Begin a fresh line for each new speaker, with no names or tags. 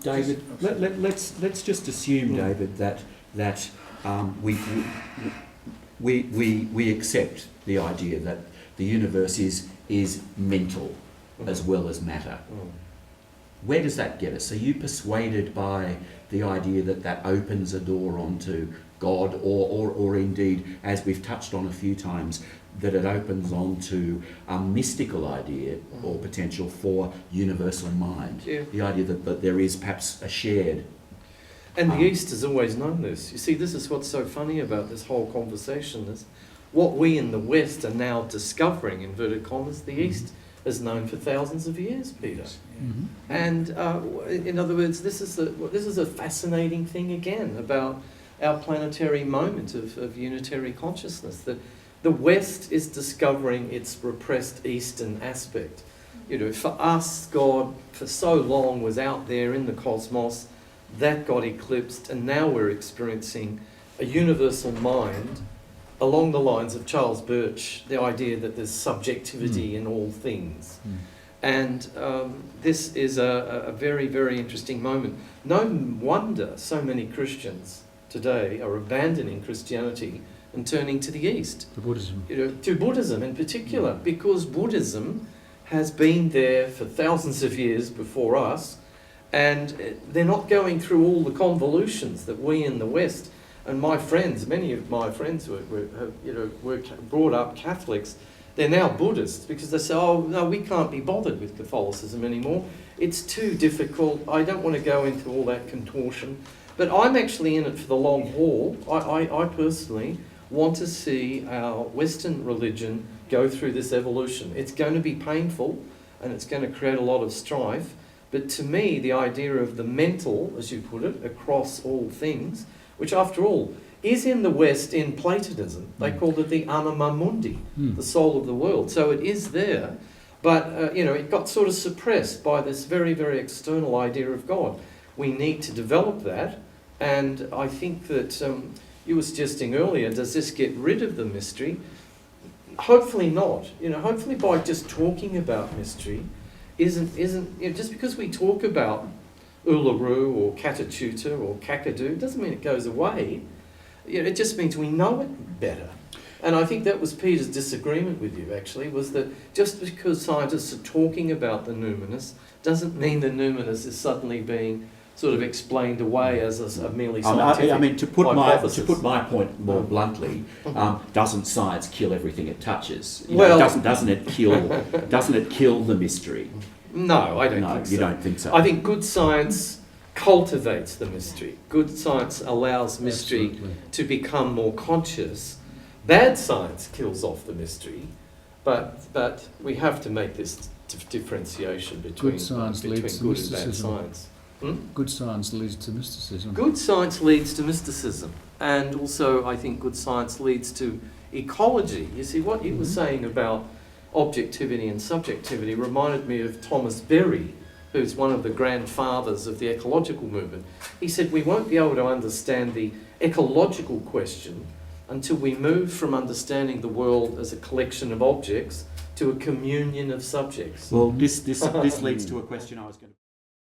David, let's just assume, David, that we accept the idea that the universe is mental as well as matter. Where does that get us? Are you persuaded by the idea that that opens a door onto God, or indeed, as we've touched on a few times, that it opens onto a mystical idea or potential for universal mind?
Yeah.
The idea that there is perhaps a shared...
And the East has always known this. You see, this is what's so funny about this whole conversation, is what we in the West are now discovering, inverted commas, the East has known for thousands of years, Peter.
Mm-hmm.
And in other words, this is a fascinating thing again about our planetary moment of unitary consciousness, that the West is discovering its repressed Eastern aspect. You know, for us, God for so long was out there in the cosmos, that got eclipsed, and now we're experiencing a universal mind along the lines of Charles Birch, the idea that there's subjectivity in all things. And this is a very, very interesting moment. No wonder so many Christians today are abandoning Christianity and turning to the East.
To Buddhism.
You know, to Buddhism in particular, because Buddhism has been there for thousands of years before us, and they're not going through all the convolutions that we in the West, and my friends, many of my friends were brought up Catholics, they're now Buddhists because they say, oh no, we can't be bothered with Catholicism anymore. It's too difficult. I don't want to go into all that contortion. But I'm actually in it for the long haul. I personally want to see our Western religion go through this evolution. It's going to be painful and it's going to create a lot of strife. But to me, the idea of the mental, as you put it, across all things, which after all is in the West in Platonism. They called it the anima mundi, the soul of the world. So it is there, but it got sort of suppressed by this very, very external idea of God. We need to develop that, and I think that you were suggesting earlier, does this get rid of the mystery? Hopefully not. Hopefully by just talking about mystery isn't just because we talk about Uluru or Katachuta or Kakadu doesn't mean it goes away. It just means we know it better. And I think that was Peter's disagreement with you, actually, was that just because scientists are talking about the numinous doesn't mean the numinous is suddenly being sort of explained away as a merely scientific
I mean, to put
hypothesis.
my point more bluntly, doesn't science kill everything it touches? Doesn't it kill the mystery?
No, I don't think so.
You don't think so?
I think good science cultivates the mystery. Good science allows mystery to become more conscious. Bad science kills off the mystery, but we have to make this differentiation between good and bad science.
Good science leads to mysticism.
Good science leads to mysticism, and also I think good science leads to ecology. You see, what you were saying about objectivity and subjectivity reminded me of Thomas Berry, who's one of the grandfathers of the ecological movement. He said we won't be able to understand the ecological question until we move from understanding the world as a collection of objects to a communion of subjects.
Well, this leads to a question I was going to...